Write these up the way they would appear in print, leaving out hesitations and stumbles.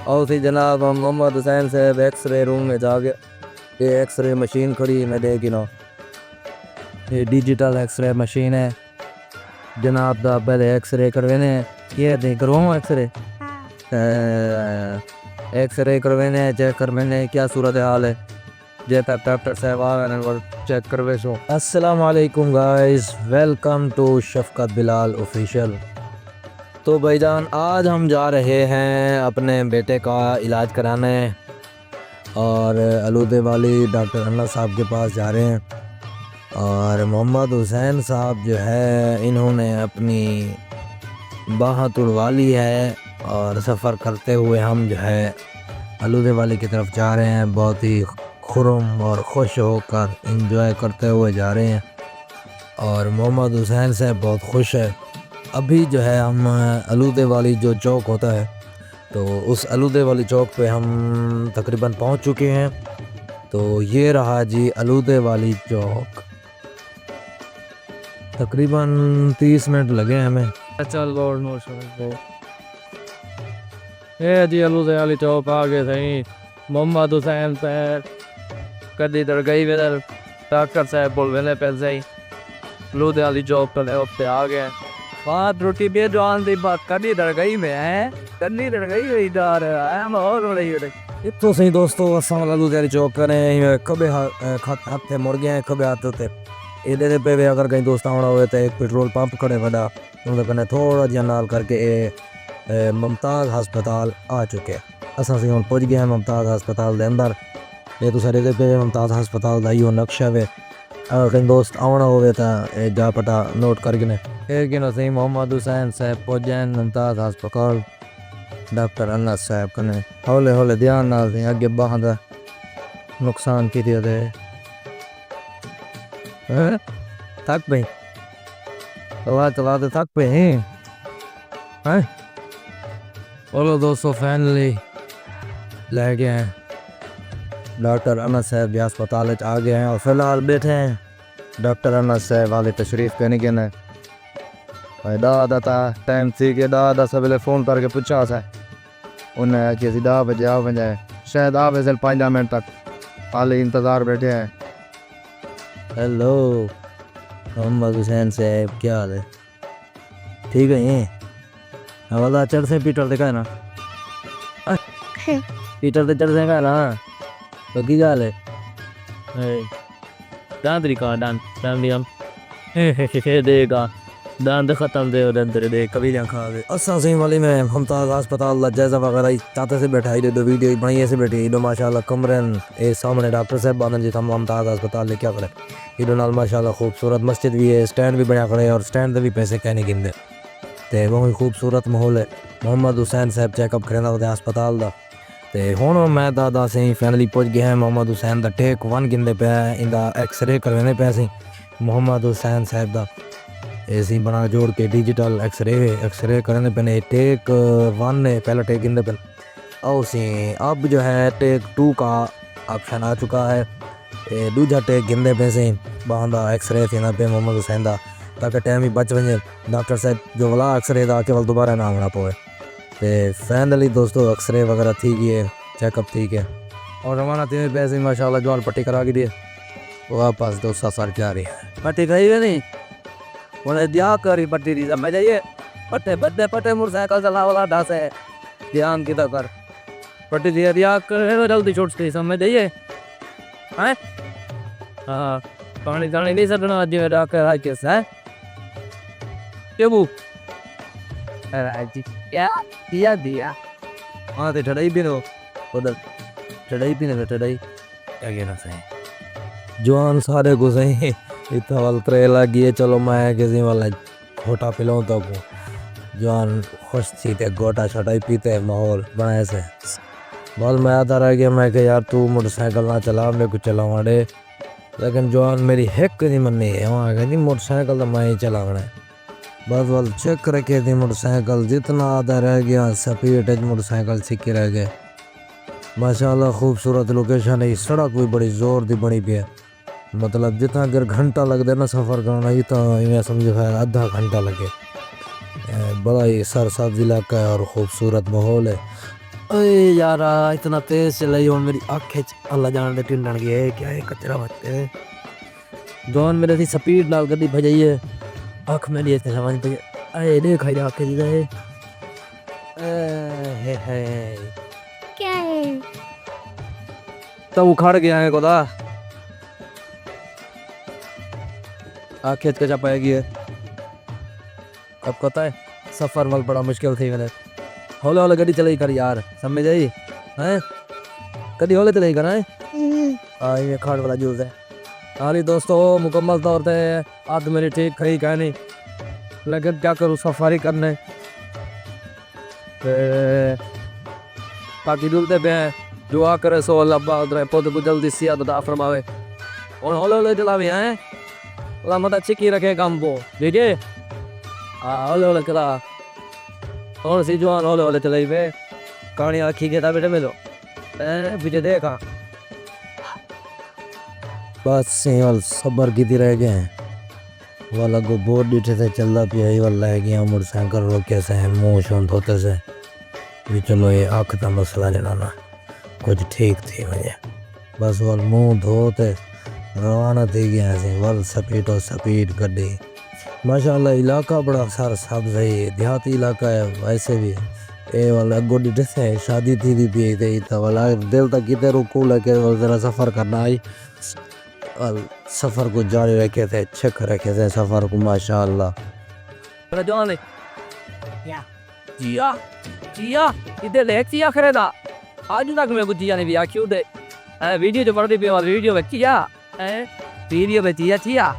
और सी जनाब हम मोहम्मद हुसैन साहब एक्सरे रूम में जाके ये एक्सरे मशीन खड़ी है, मैं देखी ना, ये डिजिटल एक्सरे मशीन है जनाब दा। पहले एक्सरे करवेने, ये देख करवाऊँ एक्सरे, एक्सरे करवेने, चेक करवेने क्या सूरत हाल है। जे तक डॉक्टर साहब आवे और चेक करवे सो। अस्सलाम वालेकुम guys, welcome to Shafqat Bilal official. तो भाईजान आज हम जा रहे हैं अपने बेटे का इलाज कराने और आलूदे वाली डॉक्टर अन्ना साहब के पास जा रहे हैं। और मोहम्मद हुसैन साहब जो है इन्होंने अपनी बाह तुड़वा ली है और सफ़र करते हुए हम जो है आलूदे वाली की तरफ जा रहे हैं। बहुत ही खुरम और खुश होकर एंजॉय करते हुए जा रहे हैं और मोहम्मद हुसैन साहब बहुत खुश है। अभी जो है हम आलूदे वाली जो चौक होता है तो उस आलूदे वाली चौक पे हम तकरीबन पहुंच चुके हैं। तो ये रहा जी आलूदे वाली चौक, तकरीबन 30 मिनट लगे हमें। चल लॉर्ड नो ये जी आलूदे वाली चौक आ गए सही। मोहम्मद हुसैन साहब कदी इधर गई इधर डॉक्टर साहब बोल वेले पैसे ही आलूदे वाली चौक पे आ गए। बात रोटी भी जो आंधी बात कदी इधर गई में है, कदी इधर गई हुई इधर है माहौल हो रही है। इतो सही दोस्तों, असा आलूदे वाली चौक करें कबे हथे मुड़ गए कबे हाथ होते इधर पे भी। अगर कहीं दोस्त आना हो तो एक पेट्रोल पंप खड़े बड़ा उनके कने थोड़ा जिहा नाल करके मुमताज़ हस्पताल आ चुके हैं। असा से हम पहुँच गए हैं मुमताज़ हस्पताल के अंदर। ये तो सारे पे मुमताज़ हस्पताल का ही नक्शा है। अगर कहीं दोस्त आना हो तो जा पटा नोट करके ने सही। मोहम्मद हुसैन साहब पहुँच जाए मुमताज़ हस्पताल डॉक्टर अन्ना साहब कने। हौले हौले ध्यान नाल थे अगे बाह का नुकसान की दे थक पे चला तो थक पे हैं। बोलो दोस्तों फैनली ले गए हैं डॉक्टर अन्ना साहब के अस्पताल आ गए हैं और फिलहाल बैठे हैं डॉक्टर अन्ना साहब वाले तशरीफ कहने के ने दादा था टाइम थी कि दादा सवेले फ़ोन करके पूछा सा उन्हें कि 10 बजे आ बजे शायद आ बजे 5 मिनट तक हाले इंतज़ार बैठे हैं। हेलो मोहम्मद हुसैन साहब, क्या हाल है? ठीक है ये हवाला चढ़ से पीटर देखा है ना, पीटर से चढ़ से का ना तो की गाल है दान तरीका दान दान दिया देगा दान खत्म दे और अंदर दे कभी ना खा दे। असा सही वाली में मुमताज़ अस्पताल दा जायजा वगैरह चाहते से बैठा ही दो वीडियो बनाई ऐसे बैठी दो माशाल्लाह कमरन ए सामने डॉक्टर साहब बांधन जी हम मुमताज़ अस्पताल ले क्या करें। इधर नाल माशाल्लाह खूबसूरत मस्जिद भी है, स्टैंड भी बना खड़े और स्टैंड भी पैसे कहने गिनते ते बहुत ही खूबसूरत माहौल है। मोहम्मद हुसैन साहब चेकअप करना होते अस्पताल का ते हुण मैं दादा से फैनली पहुँच गया है। मोहम्मद हुसैन का टेक 1 गिनते पे इंदा एक्सरे करवाने पे सी मोहम्मद हुसैन साहब का ऐसी बना जोड़ के डिजिटल एक्सरे करने पे टेक 1 ने पहला टेक गिनते पे और सी अब जो है टेक 2 का ऑप्शन आ चुका है। दूजा टेक गिनते पे से बांधा एक्सरे थी ना पे मोहम्मद हुसैन का ताकि टाइम ही बच वजे डॉक्टर साहब जो वाला एक्सरे का केवल दोबारा ना आना पवे। तो फाइनली दोस्तों एक्सरे वगैरह थी गई है, चेकअप ठीक है और रवाना तीन पैसे माशाल्लाह जो पट्टी करा के दिए वापस दोस्त सर जा रही है। पट्टी गई है नहीं उन्हें दिया करी पट्टी दी समझ जाइए पट्टे बदले पट्टे मोटरसाइकिल चला वाला ढास है ध्यान की तो कर पट्टी दिया दिया कर जल्दी छोड़ती समझ जाइए हैं। हाँ पानी जाने नहीं सकना आज में डॉक्टर आज कैसा है क्या वो जी क्या दिया दिया हाँ तो ठड़ाई भी नो उधर ठड़ाई भी नहीं ठड़ाई क्या कहना सही जवान सारे घुसे इतना वाल त्रे लगी है। चलो मैं किसी वाला घोटा पिलाऊं तो जवान खुश थी ते गोटा छोटा पीते माहौल बनाए से बहुत मैं आता रह गया। मैं यार तू मोटरसाइकिल ना चला मेरे को चलावा दे, लेकिन जवान मेरी हिक नहीं मनी है। वहाँ कहती मोटरसाइकिल तो मैं ही चलावना है बस वाल चेक रखे थी मोटरसाइकिल जितना आधा रह गया स्पीड मोटरसाइकिल सीखी रह गए। माशाल्लाह खूबसूरत लोकेशन है, सड़क भी बड़ी जोर दी बनी भी है। मतलब जितना अगर घंटा लगता है ना सफ़र करना ही तो इन्हें समझो है आधा घंटा लगे। बड़ा ही सरसब्ज इलाका है और ख़ूबसूरत माहौल है। ओए यार इतना तेज चलाई और मेरी आँखें अल्लाह जान दे टिंडन गए क्या है कचरा बच्चे जॉन मेरे थी स्पीड डाल कर दी भजाई है आँख में लिए समझ पे अरे देख खाई आँखें दी है है क्या है? तो उखाड़ गया है गोदा आँखें कचा पाएगी है अब पता है सफर वक्त बड़ा मुश्किल थी मैंने हौले हौले गड्डी चलाई कर यार समझ आई हैं कभी हौले चलाई कर आई ये खाड़ वाला जूस है हाली दोस्तों मुकम्मल तौर पे आज मेरी ठीक खरी कह नहीं लेकिन क्या करूँ सफारी करने बाकी डूबते पे दुआ करे सो अल्लाह पाक पौधे को जल्दी से अदा फरमावे और हौले हौले चलावे हैं अल्लाह मत अच्छी की रखे काम को ठीक है हौले हौले चला और सी जवान हौले हौले चलाई पे कहानी आखी के बेटे मिलो पीछे देखा बस सेवल सबर की रह गए हैं वाला को बोर्ड डिटे से चलता पिया ही वाला है गया मोटरसाइकिल रोके से मुँह शोन धोते से भी चलो ये आँख का मसला लेना ना कुछ ठीक थी मुझे बस वल मुँह धोते रवाना थी गया ऐसे वल स्पीड गड्डी माशाल्लाह इलाका बड़ा सारा सब्ज है देहाती इलाका है वैसे भी ये वाला गोडी ड्रेस है शादी थी भी था वाला दिल तक कितने रुकू लेके ज़रा सफ़र करना आई और सफ़र को जारी रखे थे चेक रखे थे सफ़र को माशाल्लाह जॉन जिया जिया इधर देख जिया खरीदा आज तक मेरे को जिया ने भी क्यों दे वीडियो जो बढ़ती भी वीडियो में जिया वीडियो में जिया जिया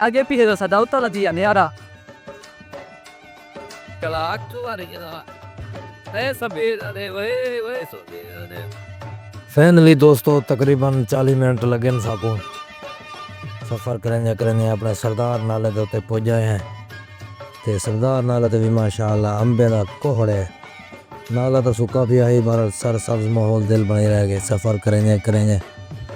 आगे पीछे तो सदा उतना जिया नहीं आ रहा कला तो आ रही है सफेद अरे वे फाइनली दोस्तों तकरीबन 40 मिनट लगे न साको सफ़र करेंगे अपने सरदार नाले के उत्ते पहुंचे हैं ते सरदार नाले ते भी माशाल्लाह अंबे का कोहड़ है नाला तो सुखा भी आई बार सर सब्ज माहौल दिल बने रह गए सफ़र करेंगे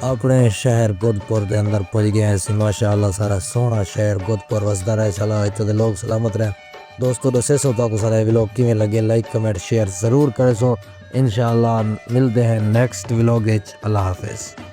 अपने शहर गोदपुर के अंदर पहुंच गए ऐसी माशाल्लाह सारा सोहना शहर गोदपुर वसदा रहे चला इतने लोग सलामत रहे दोस्तों से सोता को सारे व्लॉग किमें लगे लाइक कमेंट शेयर ज़रूर करें सो इंशाल्लाह मिलते हैं नेक्स्ट व्लॉग अल्लाह हाफिज़।